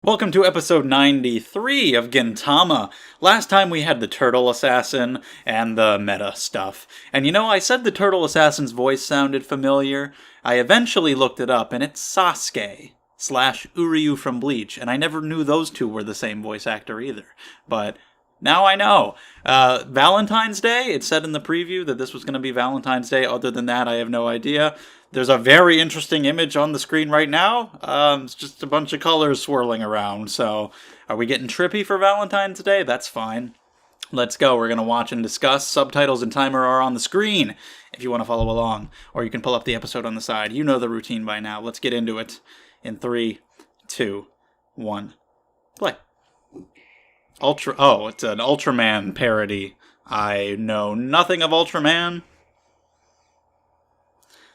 Welcome to episode 93 of Gintama. Last time we had the Turtle Assassin and the meta stuff. And you know, I said the Turtle Assassin's voice sounded familiar. I eventually looked it up, and it's Sasuke / Uryu from Bleach, and I never knew those two were the same voice actor either. But now I know. Valentine's Day, it said in the preview that this was going to be Valentine's Day. Other than that, I have no idea. There's a very interesting image on the screen right now. It's just a bunch of colors swirling around. So, are we getting trippy for Valentine's Day? That's fine. Let's go. We're going to watch and discuss. Subtitles and timer are on the screen if you want to follow along. Or you can pull up the episode on the side. You know the routine by now. Let's get into it in 3, 2, 1, play. It's an Ultraman parody. I know nothing of Ultraman.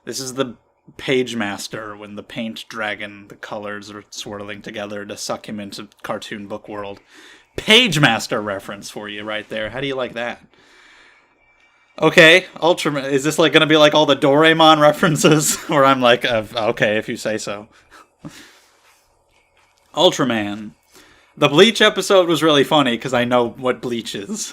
This is the Page Master when the paint dragon, the colors are swirling together to suck him into cartoon book world. Page Master reference for you right there. How do you like that? Okay, Ultraman. Is this like going to be like all the Doraemon references? Where I'm like, okay, if you say so. Ultraman. The Bleach episode was really funny because I know what Bleach is.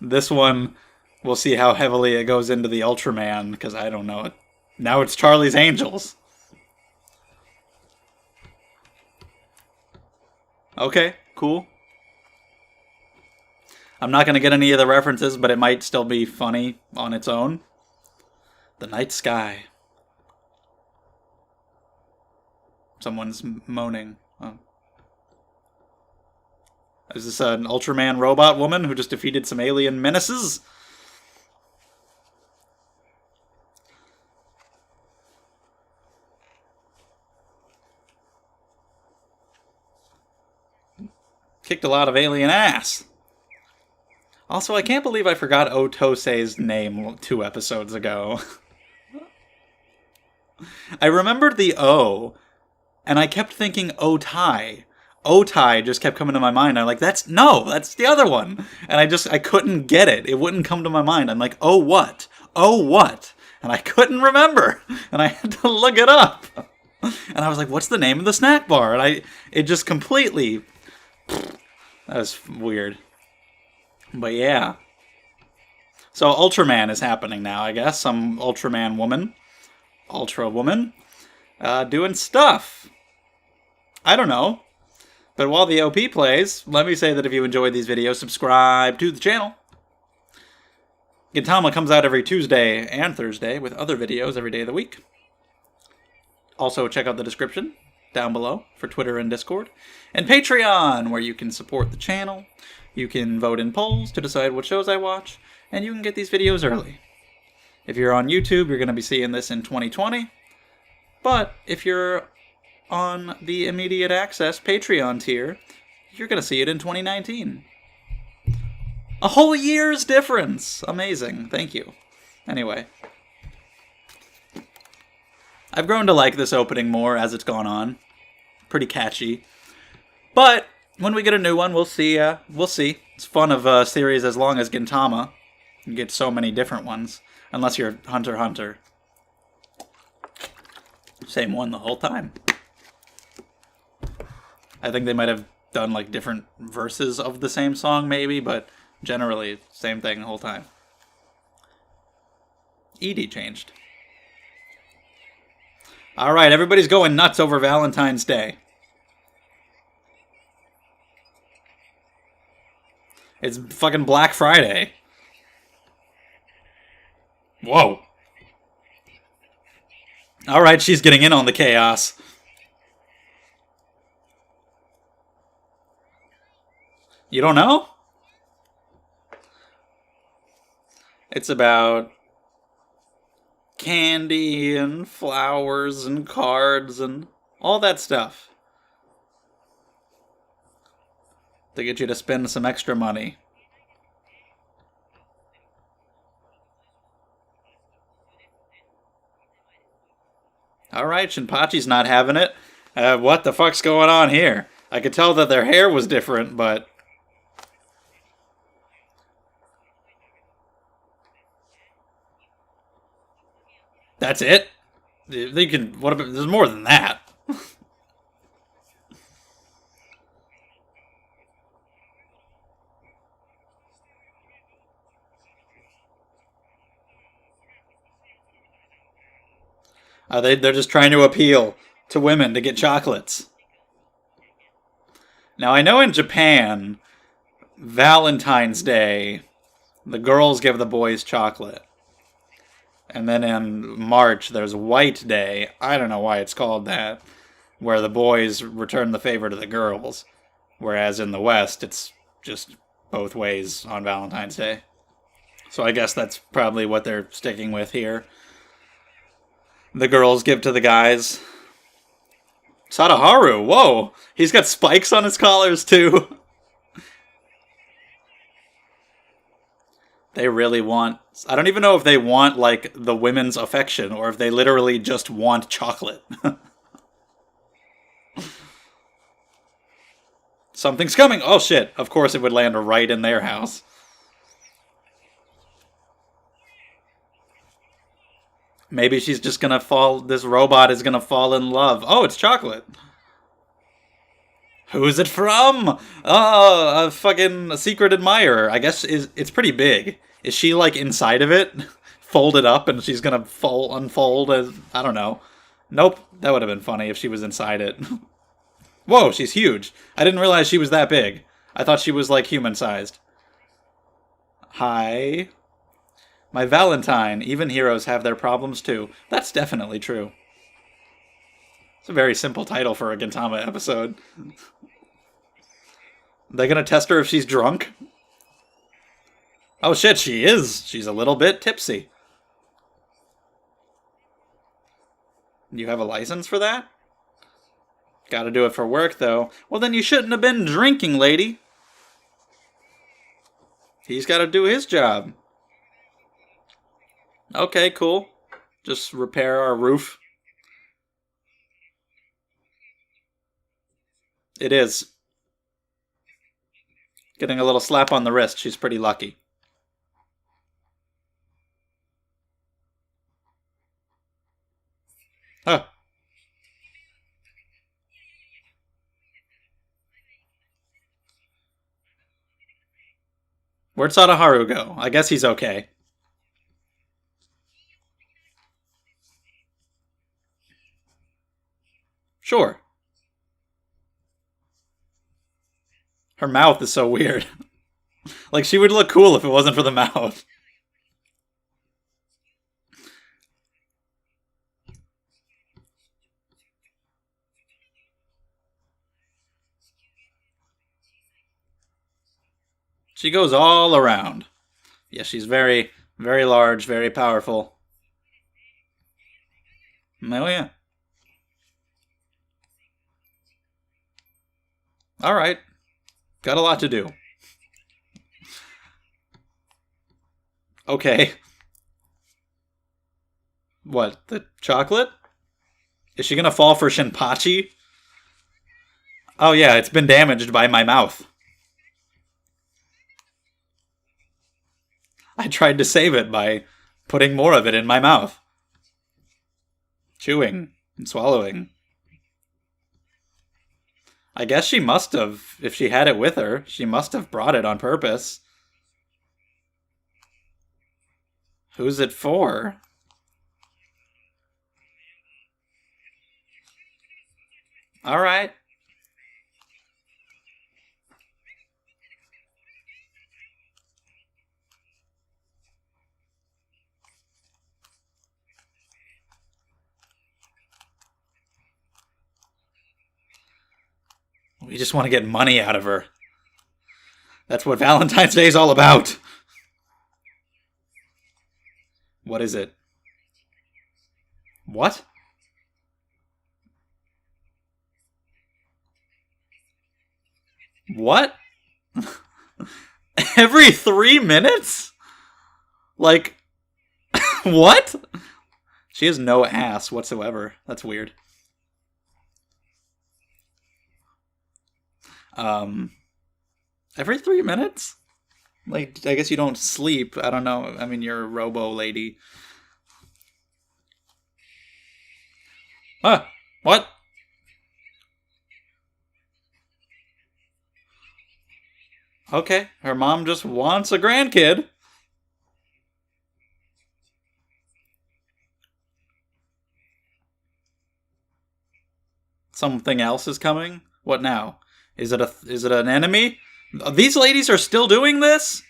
This one, we'll see how heavily it goes into the Ultraman because I don't know it. Now it's Charlie's Angels. Okay, cool. I'm not going to get any of the references, but it might still be funny on its own. The night sky. Someone's moaning. Oh. Is this an Ultraman robot woman who just defeated some alien menaces? Kicked a lot of alien ass. Also, I can't believe I forgot Otosei's name 2 episodes ago. I remembered the O, and I kept thinking Otai. Otai just kept coming to my mind. I'm like, that's the other one. And I couldn't get it. It wouldn't come to my mind. I'm like, oh what? Oh what? And I couldn't remember. And I had to look it up. And I was like, what's the name of the snack bar? And it just completely... That was weird. But yeah. So Ultraman is happening now, I guess. Some Ultraman woman. Ultra woman. Doing stuff. I don't know. But while the OP plays, let me say that if you enjoyed these videos, subscribe to the channel. Gintama comes out every Tuesday and Thursday with other videos every day of the week. Also, check out the description down below for Twitter and Discord. And Patreon, where you can support the channel. You can vote in polls to decide what shows I watch. And you can get these videos early. If you're on YouTube, you're going to be seeing this in 2020. But if you're on the immediate access Patreon tier, you're going to see it in 2019. A whole year's difference! Amazing. Thank you. Anyway. I've grown to like this opening more as it's gone on. Pretty catchy. But when we get a new one, we'll see. It's fun of a series as long as Gintama. You get so many different ones. Unless you're Hunter x Hunter. Same one the whole time. I think they might have done like different verses of the same song maybe, but generally same thing the whole time. Edie changed. Alright, everybody's going nuts over Valentine's Day. It's fucking Black Friday. Whoa. Alright, she's getting in on the chaos. You don't know? It's about candy and flowers and cards and all that stuff. To get you to spend some extra money. Alright, Shinpachi's not having it. What the fuck's going on here? I could tell that their hair was different, but... That's it? They can. What about? There's more than that. They're just trying to appeal to women to get chocolates. Now, I know in Japan, Valentine's Day, the girls give the boys chocolate. And then in March, there's White Day. I don't know why it's called that, where the boys return the favor to the girls. Whereas in the West, it's just both ways on Valentine's Day. So I guess that's probably what they're sticking with here. The girls give to the guys. Sadaharu, whoa! He's got spikes on his collars, too. They really want... I don't even know if they want, like, the women's affection, or if they literally just want chocolate. Something's coming! Oh, shit. Of course it would land right in their house. Maybe she's just gonna fall... This robot is gonna fall in love. Oh, it's chocolate. Who's it from? Oh, a fucking secret admirer. I guess it's pretty big. Is she, like, inside of it? Folded up and she's gonna unfold as... I don't know. Nope. That would have been funny if she was inside it. Whoa, she's huge. I didn't realize she was that big. I thought she was, like, human-sized. Hi. My Valentine. Even heroes have their problems, too. That's definitely true. It's a very simple title for a Gintama episode. They gonna test her if she's drunk? Oh shit, she is. She's a little bit tipsy. You have a license for that? Gotta do it for work, though. Well, then you shouldn't have been drinking, lady. He's gotta do his job. Okay, cool. Just repair our roof. It is. Getting a little slap on the wrist. She's pretty lucky. Huh. Where'd Sadaharu go? I guess he's okay. Sure. Her mouth is so weird. Like, she would look cool if it wasn't for the mouth. She goes all around. Yeah, she's very, very large, very powerful. Oh, yeah. Alright. Got a lot to do. Okay. What? The chocolate? Is she gonna fall for Shinpachi? Oh yeah, it's been damaged by my mouth. I tried to save it by putting more of it in my mouth. Chewing and swallowing. I guess she must have, if she had it with her, she must have brought it on purpose. Who's it for? Alright. We just want to get money out of her. That's what Valentine's Day is all about. What is it? What? What? Every 3 minutes? Like, what? She has no ass whatsoever. That's weird. Every 3 minutes? Like, I guess you don't sleep. I don't know. I mean, you're a robo lady. Huh? What? Okay, her mom just wants a grandkid. Something else is coming? What now? Is it an enemy? These ladies are still doing this?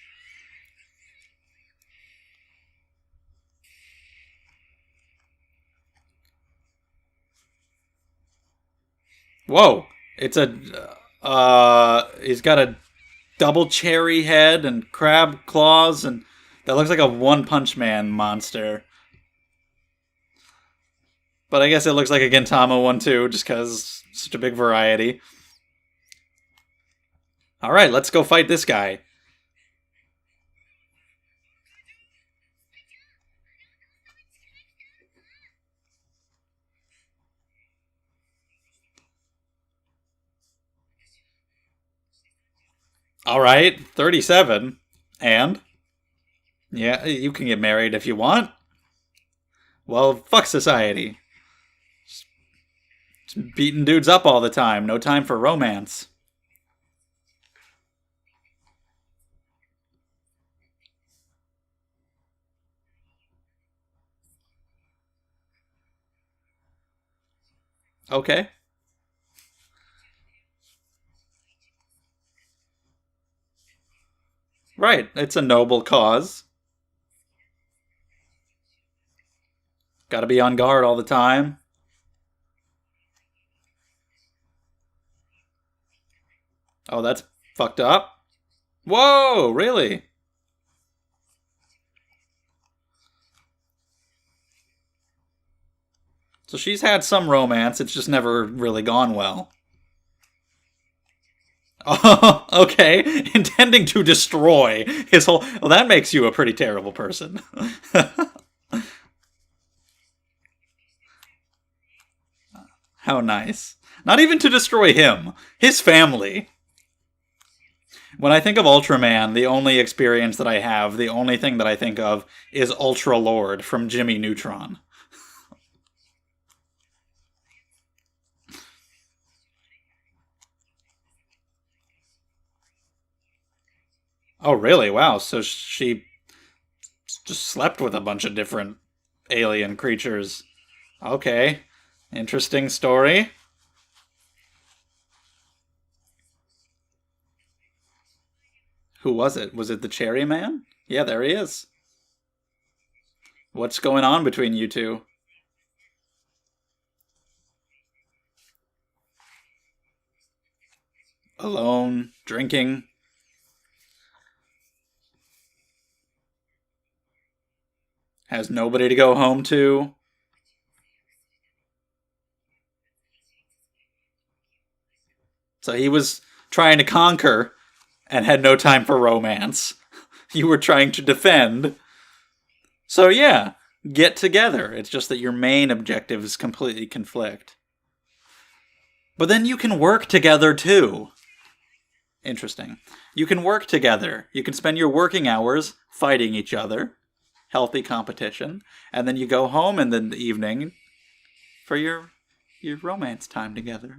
Whoa. It's a he's got a double cherry head and crab claws, and that looks like a One Punch Man monster. But I guess it looks like a Gintama one too, just because such a big variety. Alright, let's go fight this guy. Alright, 37. And? Yeah, you can get married if you want. Well, fuck society. Just beating dudes up all the time. No time for romance. Okay. Right, it's a noble cause. Gotta be on guard all the time. Oh, that's fucked up. Whoa, really? So she's had some romance, it's just never really gone well. Oh, okay. Intending to destroy his whole. Well, that makes you a pretty terrible person. How nice. Not even to destroy him, his family. When I think of Ultraman, the only experience that I have, the only thing that I think of is Ultra Lord from Jimmy Neutron. Oh, really? Wow. So she just slept with a bunch of different alien creatures. Okay. Interesting story. Who was it? Was it the Cherry Man? Yeah, there he is. What's going on between you two? Alone, drinking. Has nobody to go home to. So he was trying to conquer and had no time for romance. You were trying to defend. So yeah, get together. It's just that your main objectives completely conflict. But then you can work together too. Interesting. You can work together. You can spend your working hours fighting each other. Healthy competition. And then you go home in the evening for your romance time together.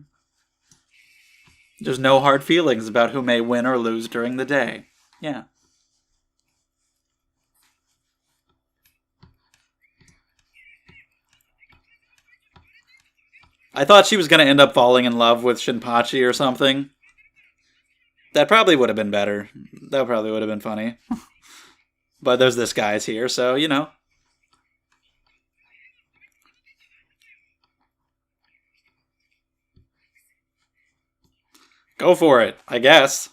There's no hard feelings about who may win or lose during the day. Yeah. I thought she was going to end up falling in love with Shinpachi or something. That probably would have been better. That probably would have been funny. But there's this guy's here, so, you know. Go for it, I guess.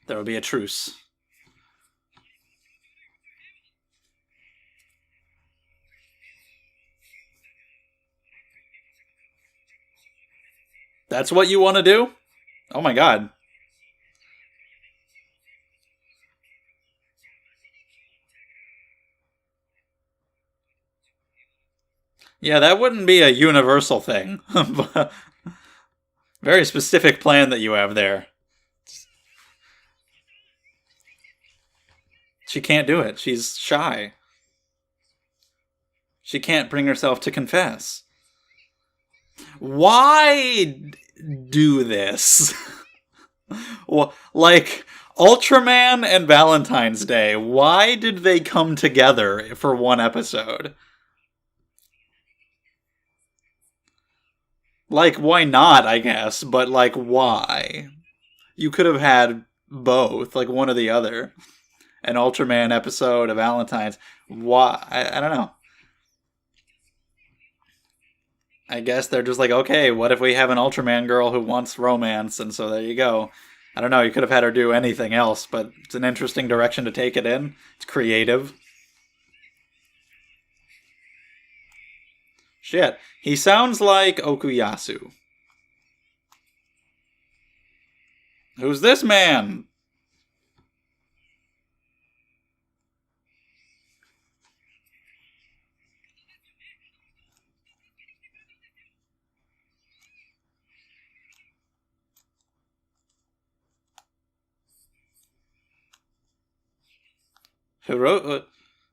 There will be a truce. That's what you want to do? Oh my god. Yeah, that wouldn't be a universal thing. Very specific plan that you have there. She can't do it. She's shy. She can't bring herself to confess. Why do this? Well, like, Ultraman and Valentine's Day. Why did they come together for one episode? Like, why not, I guess, but like, why? You could have had both, like one or the other. An Ultraman episode of Valentine's. Why? I don't know. I guess they're just like, okay, what if we have an Ultraman girl who wants romance? And so there you go. I don't know, you could have had her do anything else, but it's an interesting direction to take it in. It's creative. Shit. He sounds like Okuyasu. Who's this man? Who wrote?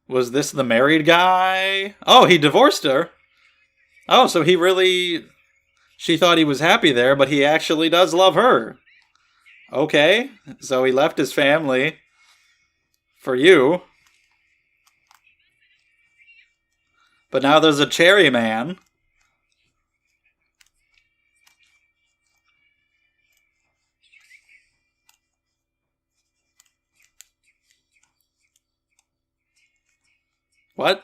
Was this the married guy? Oh, he divorced her. Oh, so he really. She thought he was happy there, but he actually does love her. Okay, so he left his family for you. But now there's a cherry man. What?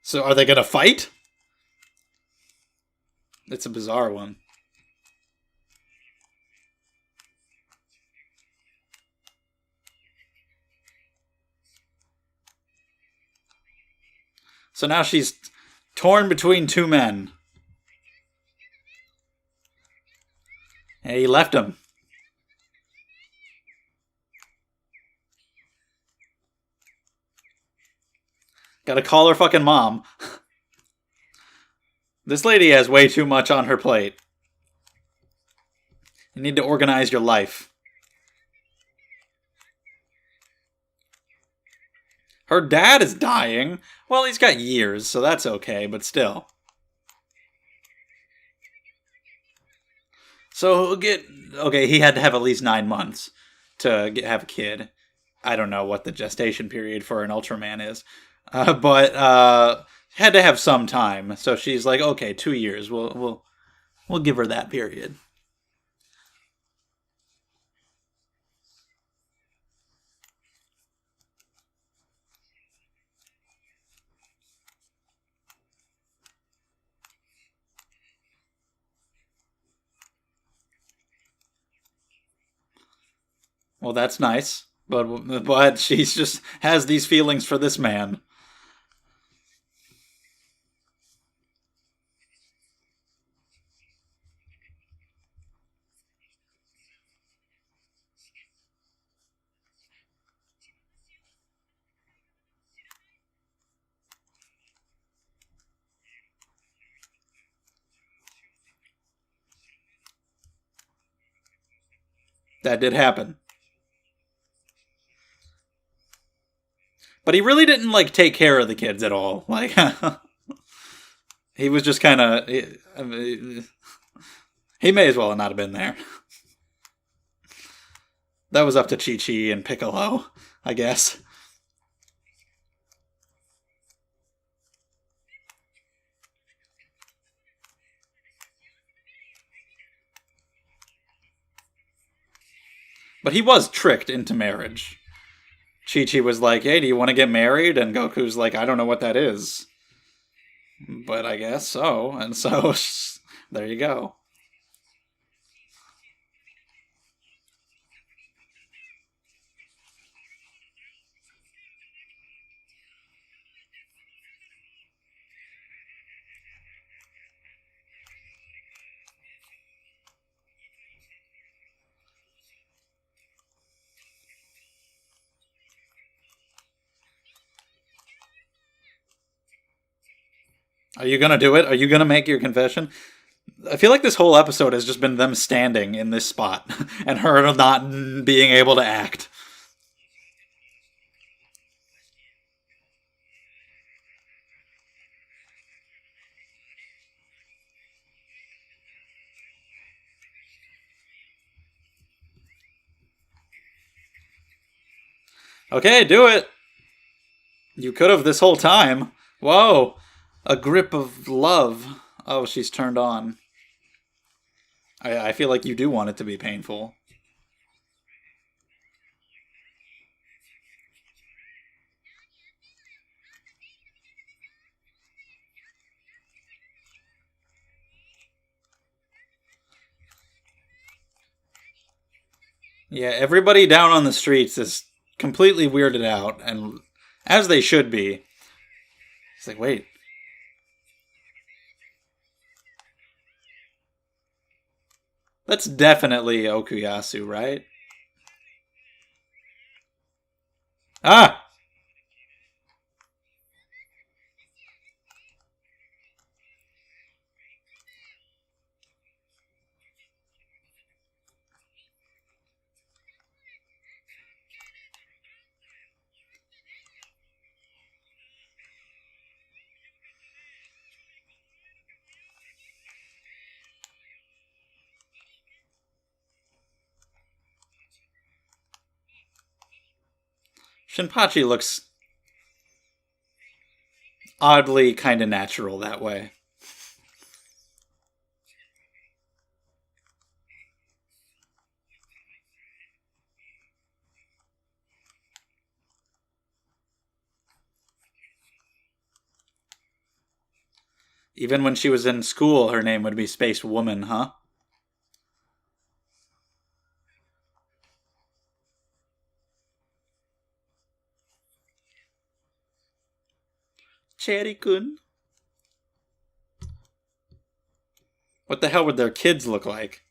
So are they gonna fight? It's a bizarre one. So now she's torn between two men. And he left him. Gotta call her fucking mom. This lady has way too much on her plate. You need to organize your life. Her dad is dying. Well, he's got years, so that's okay, but still. So get okay. He had to have at least 9 months to have a kid. I don't know what the gestation period for an Ultraman is, but had to have some time. So she's like, okay, 2 years. We'll give her that period. Well, that's nice, but she's just has these feelings for this man. That did happen. But he really didn't like take care of the kids at all. Like he was just kind of. He may as well not have been there. That was up to Chi Chi and Piccolo, I guess. But he was tricked into marriage. Chi Chi was like, hey, do you want to get married? And Goku's like, I don't know what that is. But I guess so. And so, there you go. Are you gonna do it? Are you gonna make your confession? I feel like this whole episode has just been them standing in this spot and her not being able to act. Okay, do it. You could have this whole time. Whoa. A grip of love. Oh, she's turned on. I feel like you do want it to be painful. Yeah, everybody down on the streets is completely weirded out, and as they should be. It's like, wait. That's definitely Okuyasu, right? Ah! Shinpachi looks oddly kind of natural that way. Even when she was in school, her name would be Space Woman, huh? Cherry-kun. What the hell would their kids look like?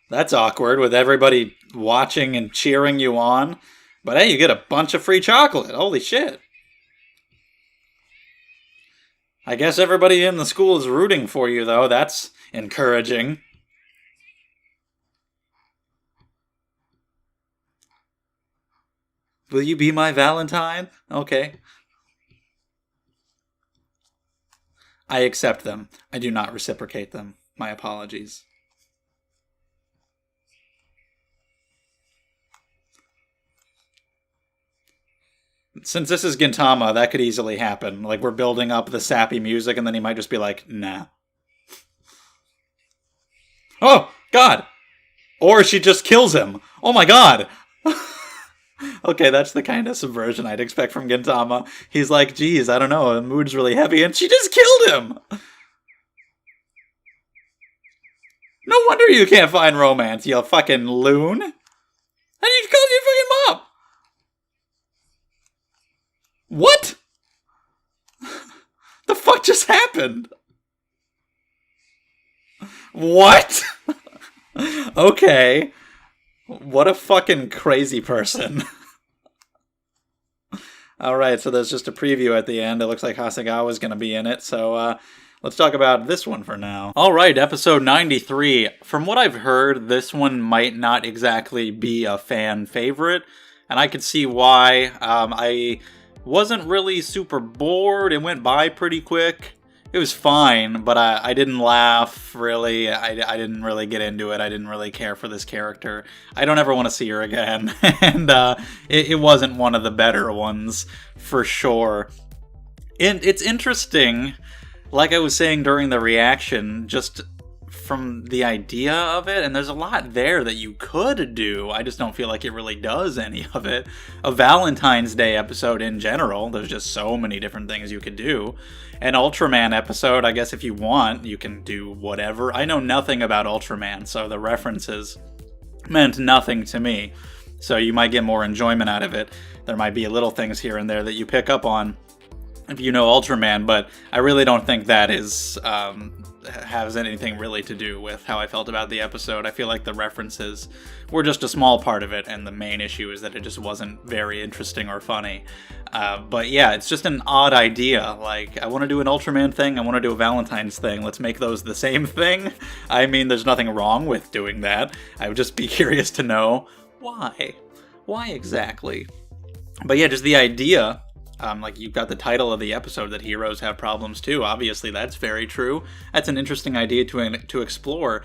That's awkward with everybody watching and cheering you on. But hey, you get a bunch of free chocolate. Holy shit. I guess everybody in the school is rooting for you, though. That's encouraging. Will you be my Valentine? Okay. I accept them. I do not reciprocate them. My apologies. Since this is Gintama, that could easily happen. Like, we're building up the sappy music, and then he might just be like, nah. Oh, God! Or she just kills him. Oh my God! Okay, that's the kind of subversion I'd expect from Gintama. He's like, geez, I don't know, the mood's really heavy, and she just killed him! No wonder you can't find romance, you fucking loon! And you called your fucking mom! What? The fuck just happened? What? Okay. What a fucking crazy person. Alright, so there's just a preview at the end. It looks like Hasegawa's gonna be in it, so let's talk about this one for now. Alright, episode 93. From what I've heard, this one might not exactly be a fan favorite, and I could see why. I wasn't really super bored. It went by pretty quick. It was fine, but I didn't laugh, really. I didn't really get into it. I didn't really care for this character. I don't ever want to see her again. And it wasn't one of the better ones, for sure. And it's interesting, like I was saying during the reaction, just from the idea of it, and there's a lot there that you could do. I just don't feel like it really does any of it. A Valentine's Day episode in general, there's just so many different things you could do. An Ultraman episode, I guess if you want, you can do whatever. I know nothing about Ultraman, so the references meant nothing to me. So you might get more enjoyment out of it. There might be little things here and there that you pick up on if you know Ultraman, but I really don't think that is has anything really to do with how I felt about the episode. I feel like the references were just a small part of it, and the main issue is that it just wasn't very interesting or funny. But yeah, it's just an odd idea. Like, I want to do an Ultraman thing, I want to do a Valentine's thing. Let's make those the same thing. I mean, there's nothing wrong with doing that. I would just be curious to know why. Why exactly? But yeah, just the idea. Like, you've got the title of the episode that heroes have problems too. Obviously, that's very true. That's an interesting idea to explore.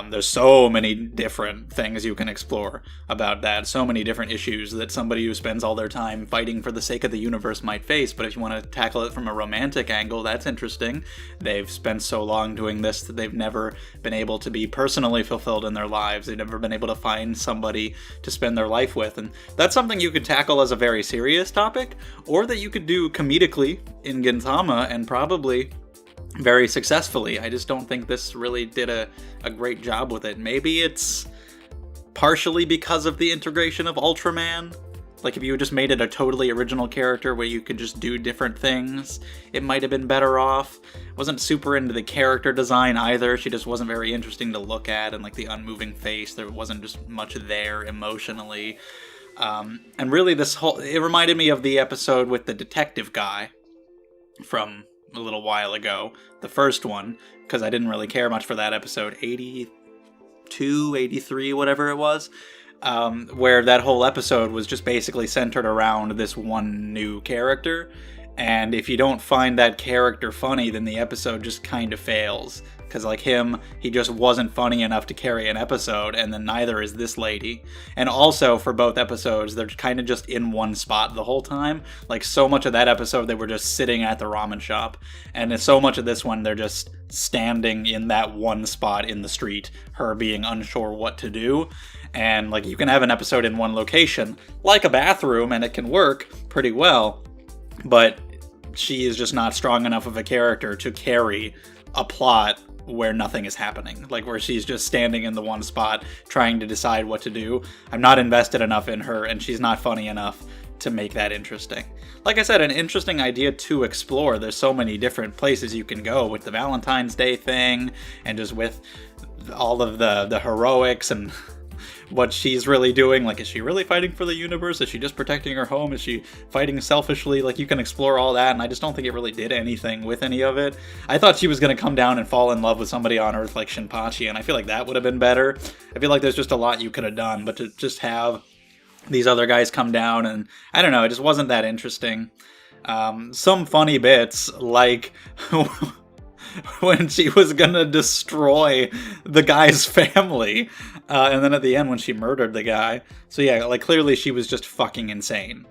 There's so many different things you can explore about that, so many different issues that somebody who spends all their time fighting for the sake of the universe might face. But if you want to tackle it from a romantic angle, that's interesting. They've spent so long doing this that they've never been able to be personally fulfilled in their lives. They've never been able to find somebody to spend their life with. And that's something you could tackle as a very serious topic, or that you could do comedically in Gintama and probably very successfully. I just don't think this really did a great job with it. Maybe it's partially because of the integration of Ultraman. Like, if you just made it a totally original character where you could just do different things, it might have been better off. Wasn't super into the character design either. She just wasn't very interesting to look at, and like the unmoving face, there wasn't just much there emotionally. And really it reminded me of the episode with the detective guy from a little while ago, the first one, because I didn't really care much for that episode, 82, 83, whatever it was, where that whole episode was just basically centered around this one new character, and if you don't find that character funny, then the episode just kind of fails. Because like him, he just wasn't funny enough to carry an episode, and then neither is this lady. And also, for both episodes, they're kind of just in one spot the whole time. Like, so much of that episode, they were just sitting at the ramen shop. And so much of this one, they're just standing in that one spot in the street, her being unsure what to do. And like, you can have an episode in one location, like a bathroom, and it can work pretty well. But she is just not strong enough of a character to carry a plot where nothing is happening, like where she's just standing in the one spot trying to decide what to do. I'm not invested enough in her, and she's not funny enough to make that interesting. Like I said, an interesting idea to explore. There's so many different places you can go with the Valentine's Day thing, and just with all of the heroics and what she's really doing. Like, is she really fighting for the universe? Is she just protecting her home? Is she fighting selfishly? Like, you can explore all that, and I just don't think it really did anything with any of it. I thought she was going to come down and fall in love with somebody on Earth like Shinpachi, and I feel like that would have been better. I feel like there's just a lot you could have done, but to just have these other guys come down, and I don't know, it just wasn't that interesting. Some funny bits, like when she was gonna destroy the guy's family, and then at the end when she murdered the guy. So yeah, like, clearly she was just fucking insane.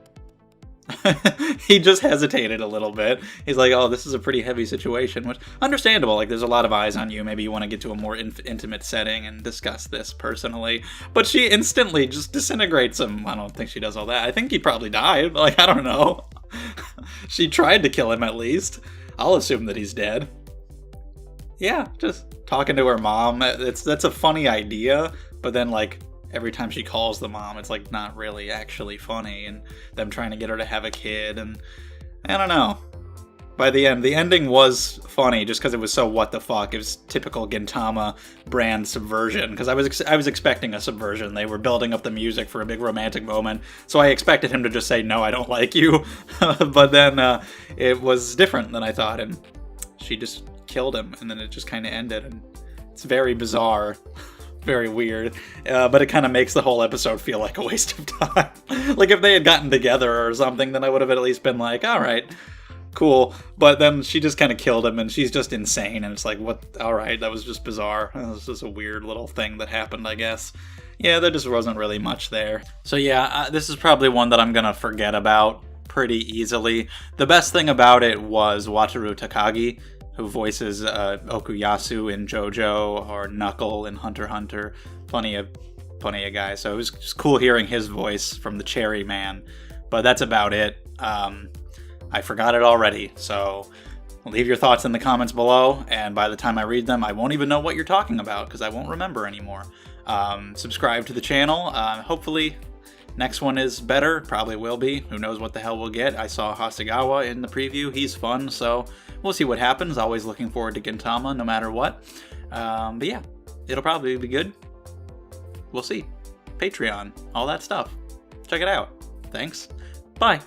He just hesitated a little bit. He's like, oh, this is a pretty heavy situation, which, understandable. Like, there's a lot of eyes on you. Maybe you want to get to a more intimate setting and discuss this personally. But she instantly just disintegrates him. I don't think she does all that. I think he probably died. Like, I don't know. She tried to kill him, at least. I'll assume that he's dead. Yeah, just talking to her mom. That's a funny idea, but then, like, every time she calls the mom, it's like not really actually funny, and them trying to get her to have a kid, and I don't know. By the end, the ending was funny just because it was so what the fuck. It was typical Gintama brand subversion, because I was expecting a subversion. They were building up the music for a big romantic moment, so I expected him to just say, no, I don't like you. But then it was different than I thought, and she just killed him, and then it just kind of ended, and it's very bizarre. Very weird, but it kind of makes the whole episode feel like a waste of time. Like, if they had gotten together or something, then I would have at least been like, alright, cool. But then she just kind of killed him, and she's just insane, and it's like, what? Alright, that was just bizarre. That was just a weird little thing that happened, I guess. Yeah, there just wasn't really much there. So yeah, this is probably one that I'm gonna forget about pretty easily. The best thing about it was Wataru Takagi, who voices Okuyasu in JoJo, or Knuckle in Hunter x Hunter. Plenty of guy. So it was just cool hearing his voice from the Cherry Man. But that's about it. I forgot it already. So leave your thoughts in the comments below, and by the time I read them, I won't even know what you're talking about, because I won't remember anymore. Subscribe to the channel. Hopefully next one is better. Probably will be. Who knows what the hell we'll get. I saw Hasegawa in the preview. He's fun, so we'll see what happens. Always looking forward to Gintama, no matter what. But yeah, it'll probably be good. We'll see. Patreon, all that stuff. Check it out. Thanks. Bye.